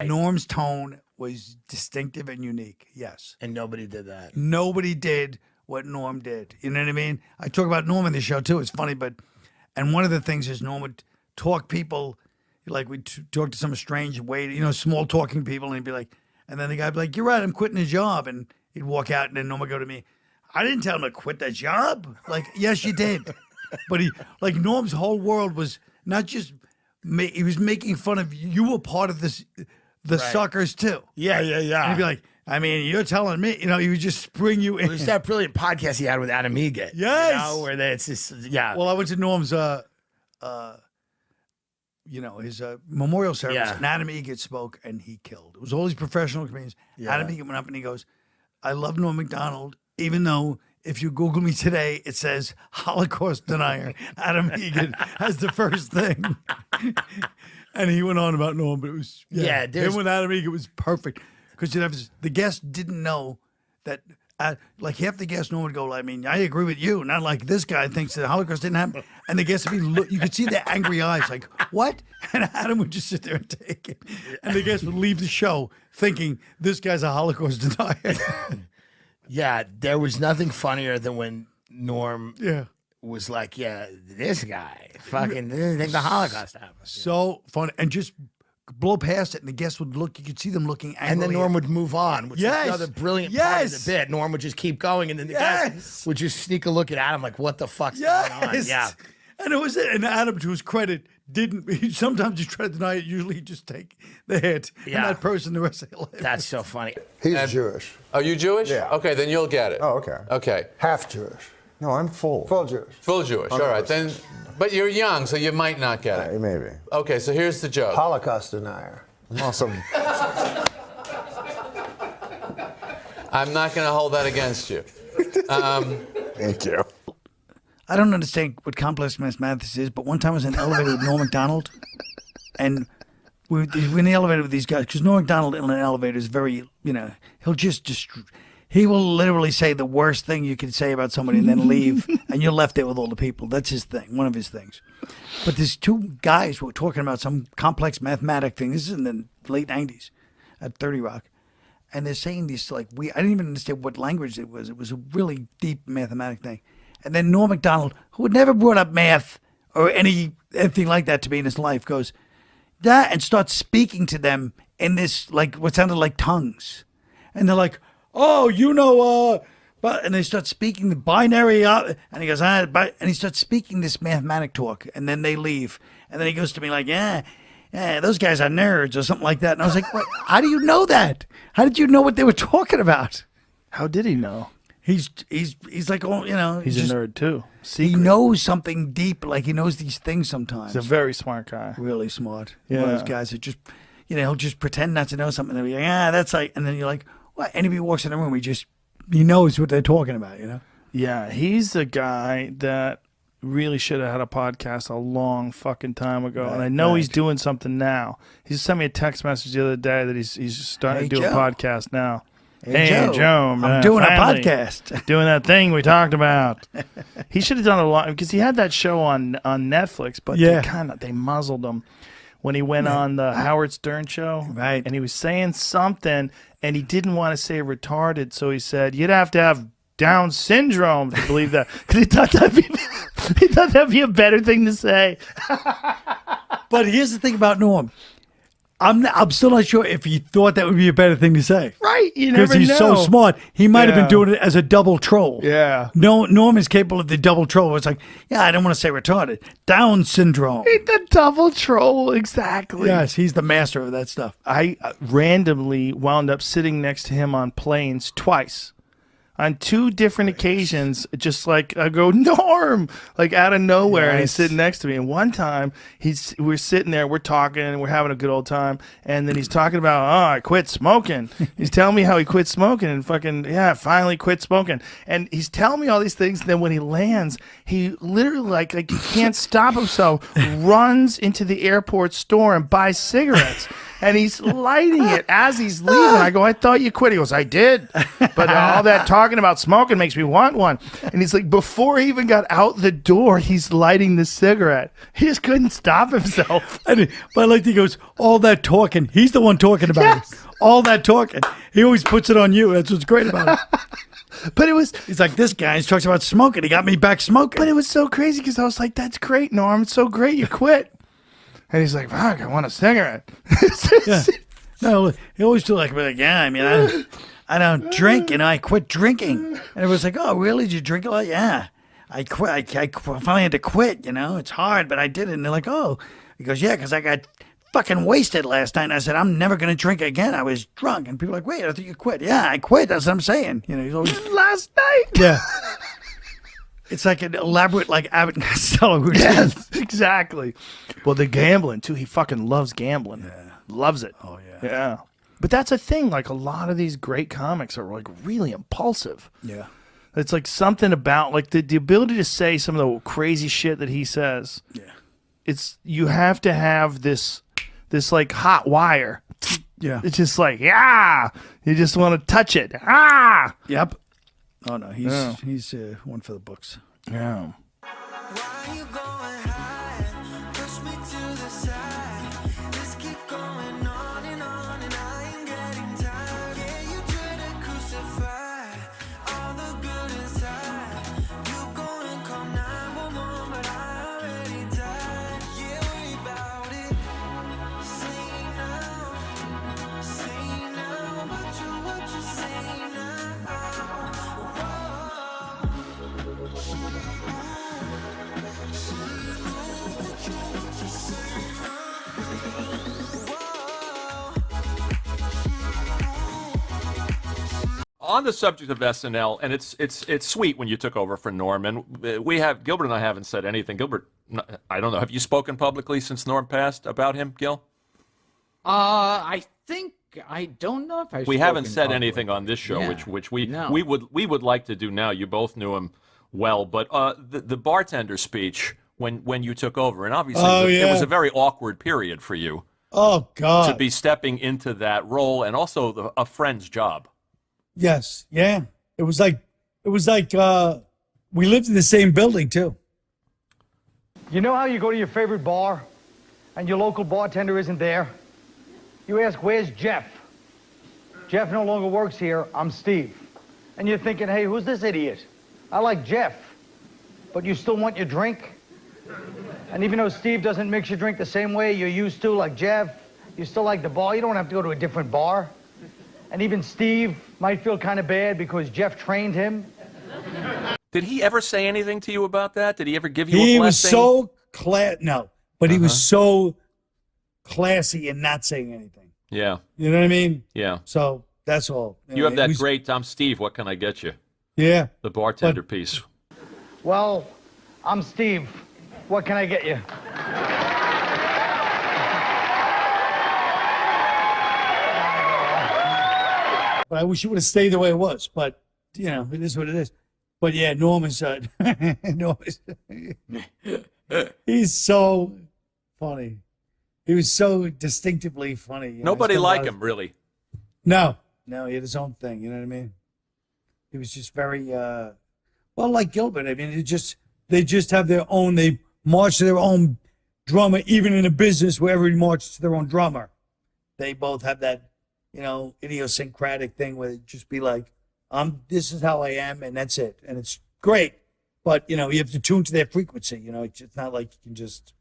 Norm's tone was distinctive and unique. Yes. And nobody did that. Nobody did what Norm did. You know what I mean? I talk about Norm in the show too. It's funny, and one of the things is Norm would talk people, like we'd talk to some strange way, small talking people, and he'd be like, and then the guy'd be like, "You're right, I'm quitting the job," and he'd walk out, and then Norm would go to me, "I didn't tell him to quit the job." Like, yes, you did. But Norm's whole world was not just he was making fun of you. You were part of this. The suckers too. Yeah. And he'd be like, I mean, you're telling me, he would just spring you in. There's that brilliant podcast he had with Adam Egget. Yes. Where it's just, Well, I went to Norm's, his memorial service, and Adam Egget spoke, and he killed. It was all these professional comedians. Yeah. Adam Egget went up and he goes, I love Norm Macdonald, even though if you Google me today, it says Holocaust denier. Adam Egget has the first thing. And he went on about Norm, but it was him with Adam Egget was perfect because the guests didn't know that. Like half the guests, Norm would go, I mean, I agree with you. Not like this guy thinks the Holocaust didn't happen. And the guests would be, you could see their angry eyes, like, what? And Adam would just sit there and take it. And the guests would leave the show thinking this guy's a Holocaust denier. Yeah, there was nothing funnier than when Norm was like, this guy fucking didn't think the Holocaust happened. So fun. And just blow past it, and the guests would look. You could see them looking angrily. And then Norm would move on, which is another brilliant part of the bit. Norm would just keep going, and then the guests would just sneak a look at Adam like, what the fuck's going on? Yeah. And it was and Adam, to his credit, didn't. Sometimes he tried to deny it. Usually he'd just take the hit. And that person the rest of their life. That's so funny. He's Jewish. Are you Jewish? Yeah. Okay, then you'll get it. Oh, okay. Okay. Half Jewish. No, I'm full. Full Jewish. Full Jewish. 100%. All right, then. But you're young, so you might not get it. Maybe. Okay, so here's the joke. Holocaust denier. I'm awesome. I'm not going to hold that against you. Thank you. I don't understand what complex mathematics is, but one time I was in an elevator with Norm Macdonald, and we were in the elevator with these guys, because Norm Macdonald in an elevator is very, he'll just he will literally say the worst thing you can say about somebody and then leave, and you're left there with all the people. That's his thing, one of his things. But there's two guys who were talking about some complex mathematic thing. This is in the late 90s at 30 Rock. And they're saying this, like, I didn't even understand what language it was. It was a really deep mathematic thing. And then Norm Macdonald, who had never brought up math or anything like that to me in his life, goes, and starts speaking to them in this, like, what sounded like tongues. And they're like, oh, but, and they start speaking the binary, and he goes, and he starts speaking this mathematic talk, and then they leave. And then he goes to me like, yeah, those guys are nerds or something like that. And I was like, what? How do you know that? How did you know what they were talking about? How did he know? He's like, he's a nerd too. He knows something deep, like he knows these things sometimes. He's a very smart guy. Really smart. Yeah. One of those guys that just, he'll just pretend not to know something. And he'll be like, that's like, and then you're like, what? Anybody walks in the room, he knows what they're talking about, Yeah, he's a guy that really should have had a podcast a long fucking time ago. Right, and I know he's doing something now. He sent me a text message the other day that he's starting to do a podcast now. Hey, Joe, man, I'm doing a podcast. Doing that thing we talked about. He should have done a lot, because he had that show on Netflix, but they muzzled him when he went on the Howard Stern show. Right. And he was saying something, and he didn't want to say retarded, so he said, you'd have to have Down syndrome to believe that. Because he thought that'd be a better thing to say. But here's the thing about Norm. I'm still not sure if he thought that would be a better thing to say. Right, you never know. Because he's so smart. He might have been doing it as a double troll. Yeah. No, Norm is capable of the double troll. It's like, I don't want to say retarded. Down syndrome. The double troll, exactly. Yes, he's the master of that stuff. I randomly wound up sitting next to him on planes twice. On two different occasions, just like I go, Norm, like out of nowhere, and he's sitting next to me. And one time, we're sitting there, we're talking, and we're having a good old time. And then he's talking about, I quit smoking. He's telling me how he quit smoking and finally quit smoking. And he's telling me all these things. And then when he lands, he literally like he can't stop himself, runs into the airport store and buys cigarettes. and he's lighting it as he's leaving. I go, I thought you quit. He goes, I did, but all that talking about smoking makes me want one. And he's like, before he even got out the door, he's lighting the cigarette. He just couldn't stop himself. But I like he goes, all that talking. He's the one talking about it. All that talking. He always puts it on you. That's what's great about it. But he's like, this guy talks about smoking. He got me back smoking. But it was so crazy because I was like, that's great, Norm. It's so great you quit. And he's like, fuck, I want a cigarette. Yeah. No, he always do like, yeah, I mean, I don't drink, I quit drinking. And it was like, oh, really? Did you drink a lot? Yeah. I quit. I finally had to quit, It's hard, but I did it. And they're like, oh. He goes, yeah, because I got fucking wasted last night. And I said, I'm never going to drink again. I was drunk. And people are like, wait, I thought you quit. Yeah, I quit. That's what I'm saying. He's always... Last night? Yeah. It's like an elaborate, like, Abbott and Costello routine. Yes, exactly. Well, the gambling, too. He fucking loves gambling. Yeah. Loves it. Oh, yeah. Yeah. But that's a thing. Like, a lot of these great comics are, like, really impulsive. Yeah. It's like something about, like, the ability to say some of the crazy shit that he says. Yeah. You have to have this like hot wire. Yeah. It's just like, yeah, you just want to touch it. Ah. Yep. Oh no, he's one for the books. Yeah. Why you going high? Push me to the side. Just keep going on and I ain't getting tired. Yeah, you try to crucify all the good inside. You go and call 911, but I already died. Yeah, worry about it. Say now, what you say now. On the subject of SNL, and it's sweet when you took over for Norm, and Gilbert and I haven't said anything. Gilbert, I don't know. Have you spoken publicly since Norm passed about him, Gil? I think I don't know if We haven't said anything on this show, which we would like to do now. You both knew him well, but the bartender speech when you took over, and obviously it was a very awkward period for you. Oh God! To be stepping into that role, and also a friend's job. Yes, yeah. It was like we lived in the same building too. You know how you go to your favorite bar and your local bartender isn't there? You ask, where's Jeff? Jeff no longer works here, I'm Steve. And you're thinking, hey, who's this idiot? I like Jeff, but you still want your drink? And even though Steve doesn't mix your drink the same way you're used to, like Jeff, you still like the bar, you don't have to go to a different bar. And even Steve might feel kind of bad because Jeff trained him. Did he ever say anything to you about that? Did he ever give you a blessing? He was so he was so classy in not saying anything. Yeah. You know what I mean? Yeah. So that's all. You have that great I'm Steve, what can I get you? Yeah. The bartender piece. Well, I'm Steve. What can I get you? But I wish it would have stayed the way it was. But, it is what it is. But, yeah, Norm is... he's so funny. He was so distinctively funny. Nobody liked him, really. No, he had his own thing. You know what I mean? He was just very... like Gilbert. I mean, they just have their own... They march to their own drummer, even in a business where everybody marches to their own drummer. They both have that... idiosyncratic thing where it just be like, this is how I am, and that's it. And it's great. But, you have to tune to their frequency. It's not like you can just,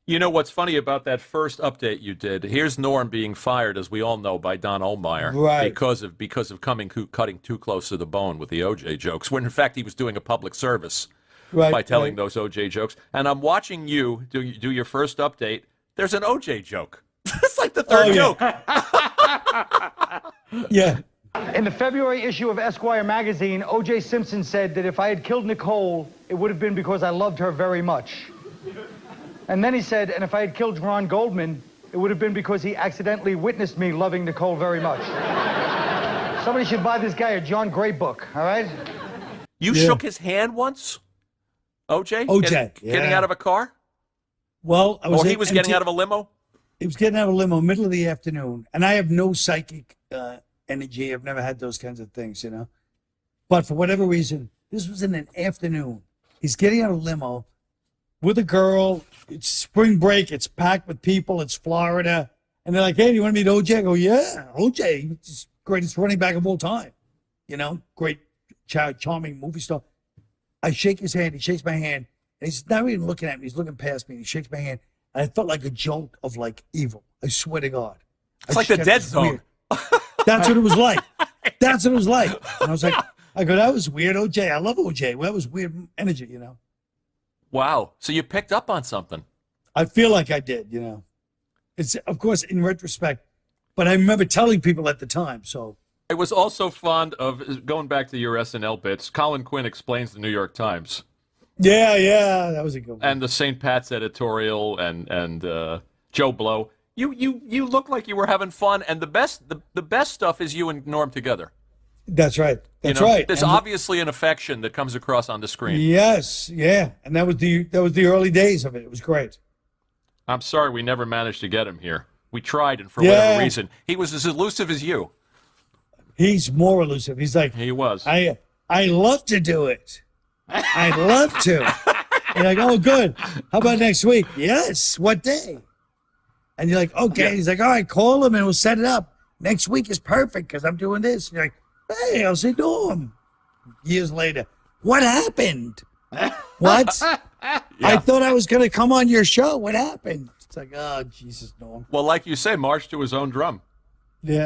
You know what's funny about that first update you did? Here's Norm being fired, as we all know, by Don Ohlmeyer. Right. Because of cutting too close to the bone with the OJ jokes, when in fact he was doing a public service by telling those OJ jokes. And I'm watching you do your first update. There's an OJ joke. It's like the third joke. Yeah. In the February issue of Esquire magazine, O.J. Simpson said that if I had killed Nicole, it would have been because I loved her very much. And then he said, and if I had killed Ron Goldman, it would have been because he accidentally witnessed me loving Nicole very much. Somebody should buy this guy a John Gray book, all right? You shook his hand once? OJ? OJ. Getting out of a car? Well, Or he was getting out of a limo? He was getting out of a limo middle of the afternoon, and I have no psychic energy. I've never had those kinds of things, you know. But for whatever reason, this was in an afternoon. He's getting out of a limo with a girl. It's spring break. It's packed with people. It's Florida. And they're like, hey, do you want to meet OJ? I go, yeah, OJ, he's greatest running back of all time. You know, great, charming movie star. I shake his hand. He shakes my hand. And he's not even looking at me. He's looking past me. And he shakes my hand. And I felt like a joke of like evil. I swear to God. It's like the Dead Zone. That's what it was like. That's what it was like. And I was like, I go, that was weird, OJ. I love OJ. Well, that was weird energy, you know. Wow. So you picked up on something. I feel like I did, you know. It's, of course, in retrospect, but I remember telling people at the time, so. I was also fond of, going back to your SNL bits, Colin Quinn explains the New York Times. Yeah, that was a good one. And the St. Pat's editorial and Joe Blow. You look like you were having fun, and the best stuff is you and Norm together. That's right. That's you know, right. There's and obviously an affection that comes across on the screen. Yes, yeah. And that was the early days of it. It was great. I'm sorry we never managed to get him here. We tried, and for whatever reason, he was as elusive as you. He's more elusive. He's like, he was. I love to do it. I'd love to. And you're like, oh, good. How about next week? Yes. What day? And you're like, okay. Yeah. He's like, all right, call him and we'll set it up. Next week is perfect because I'm doing this. And you're like, hey, I'll say Norm. Years later, what happened? What? I thought I was going to come on your show. What happened? It's like, oh, Jesus, Norm. Well, like you say, march to his own drum. Yeah.